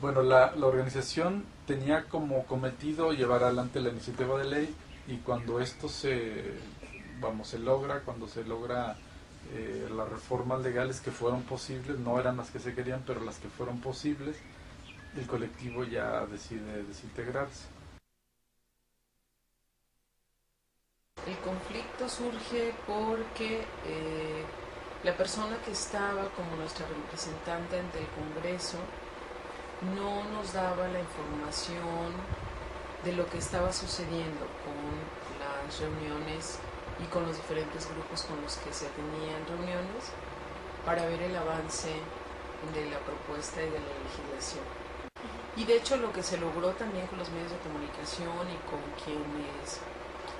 Bueno, la organización tenía como cometido llevar adelante la iniciativa de ley y cuando esto se logra, cuando se logra las reformas legales que fueron posibles, no eran las que se querían, pero las que fueron posibles, el colectivo ya decide desintegrarse. El conflicto surge porque la persona que estaba como nuestra representante ante el Congreso no nos daba la información de lo que estaba sucediendo con las reuniones y con los diferentes grupos con los que se tenían reuniones para ver el avance de la propuesta y de la legislación. Y de hecho lo que se logró también con los medios de comunicación y con quienes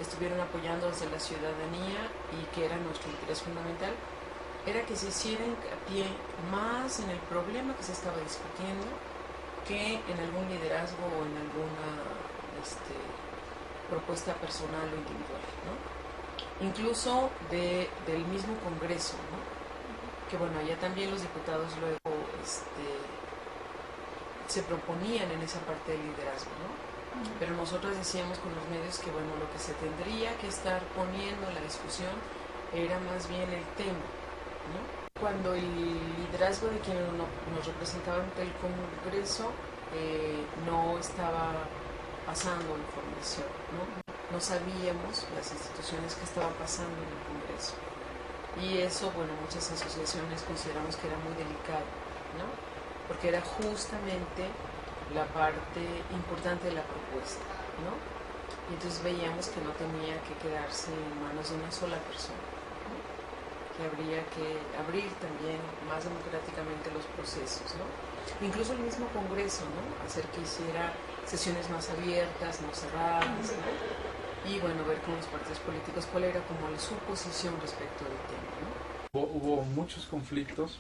estuvieron apoyando desde la ciudadanía y que era nuestro interés fundamental, era que se hiciera hincapié más en el problema que se estaba discutiendo que en algún liderazgo o en alguna propuesta personal o individual, ¿no? Incluso del mismo Congreso, ¿no? Que bueno, allá también los diputados luego se proponían en esa parte del liderazgo, ¿no? Pero nosotros decíamos con los medios que bueno, lo que se tendría que estar poniendo en la discusión era más bien el tema, ¿no? Cuando el liderazgo de quienes nos representaban ante el Congreso no estaba pasando información, ¿no? No sabíamos las instituciones que estaban pasando en el Congreso. Y eso, bueno, muchas asociaciones consideramos que era muy delicado, ¿no? Porque era justamente la parte importante de la propuesta, ¿no? Y entonces veíamos que no tenía que quedarse en manos de una sola persona, ¿no? Que habría que abrir también más democráticamente los procesos, ¿no? Incluso el mismo Congreso, ¿no? Hacer que hiciera sesiones más abiertas, no cerradas, ¿no? Y bueno, ver con los partidos políticos cuál era como su posición respecto del tema, ¿no? Hubo muchos conflictos,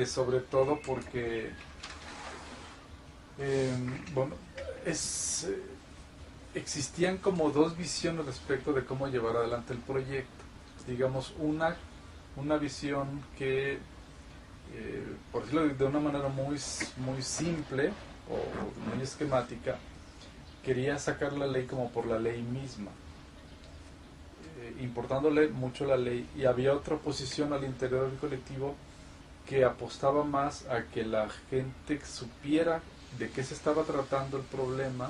sobre todo porque bueno, es, eh, existían como dos visiones respecto de cómo llevar adelante el proyecto. Digamos, una visión que, por decirlo de una manera muy simple o muy esquemática, quería sacar la ley como por la ley misma, importándole mucho la ley, y había otra posición al interior del colectivo que apostaba más a que la gente supiera de qué se estaba tratando el problema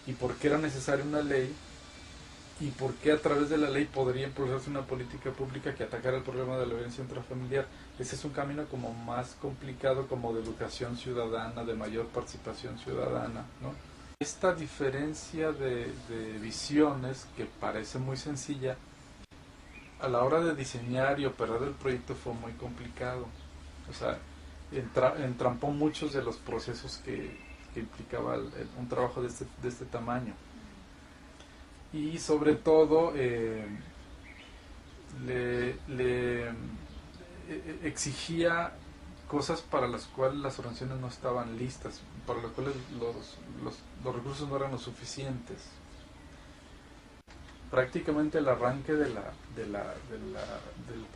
y por qué era necesaria una ley y por qué a través de la ley podría impulsarse una política pública que atacara el problema de la violencia intrafamiliar. Ese es un camino como más complicado, como de educación ciudadana, de mayor participación ciudadana, ¿no? Esta diferencia de visiones, que parece muy sencilla, a la hora de diseñar y operar el proyecto fue muy complicado. O sea, entrampó muchos de los procesos que implicaba un trabajo de este tamaño. Y sobre todo le exigía cosas para las cuales las organizaciones no estaban listas, para las cuales los recursos no eran los suficientes. Prácticamente el arranque del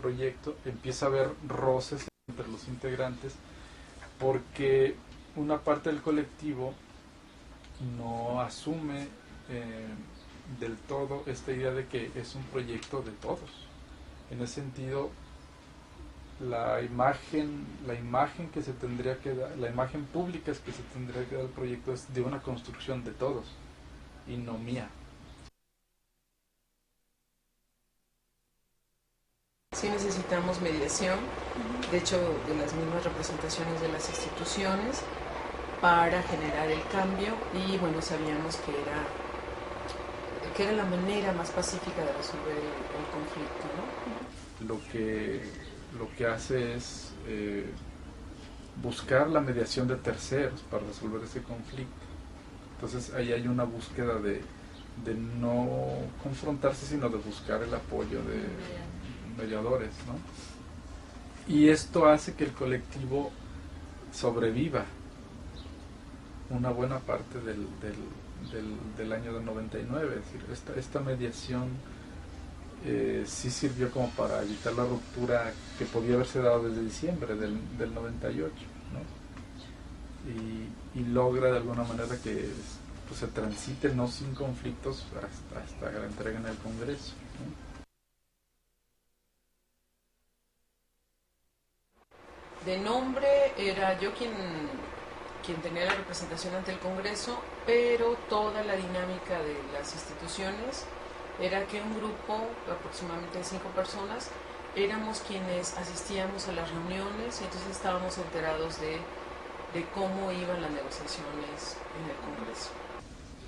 proyecto empieza a haber roces entre los integrantes porque una parte del colectivo no asume del todo esta idea de que es un proyecto de todos. En ese sentido, la imagen que se tendría que dar, la imagen pública que se tendría que dar al proyecto es de una construcción de todos y no mía. Sí necesitamos mediación, de hecho de las mismas representaciones de las instituciones para generar el cambio y bueno, sabíamos que era la manera más pacífica de resolver el conflicto, ¿no? Lo que hace es buscar la mediación de terceros para resolver ese conflicto. Entonces ahí hay una búsqueda de no confrontarse, sino de buscar el apoyo de mediadores, ¿no? Y esto hace que el colectivo sobreviva una buena parte del año del 99. Es decir, esta mediación sí sirvió como para evitar la ruptura que podía haberse dado desde diciembre del 98, ¿no? y logra de alguna manera que pues, se transite no sin conflictos hasta la entrega en el Congreso, ¿no? De nombre era yo quien tenía la representación ante el Congreso, pero toda la dinámica de las instituciones era que un grupo, aproximadamente de 5 personas, éramos quienes asistíamos a las reuniones y entonces estábamos enterados de cómo iban las negociaciones en el Congreso.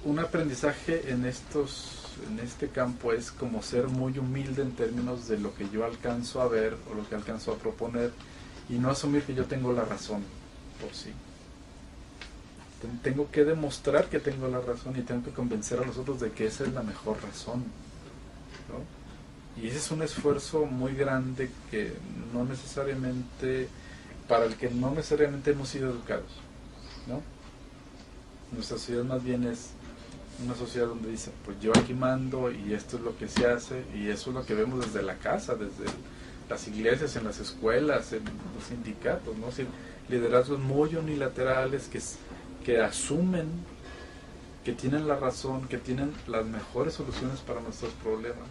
Un aprendizaje en este campo es como ser muy humilde en términos de lo que yo alcanzo a ver o lo que alcanzo a proponer y no asumir que yo tengo la razón por sí. Tengo que demostrar que tengo la razón y tengo que convencer a los otros de que esa es la mejor razón, ¿no? Y ese es un esfuerzo muy grande que no necesariamente, para el que no necesariamente hemos sido educados, ¿no? Nuestra sociedad más bien es una sociedad donde dice, pues yo aquí mando y esto es lo que se hace y eso es lo que vemos desde la casa, desde las iglesias, en las escuelas, en los sindicatos, ¿no? Sí, liderazgos muy unilaterales que asumen que tienen la razón, que tienen las mejores soluciones para nuestros problemas.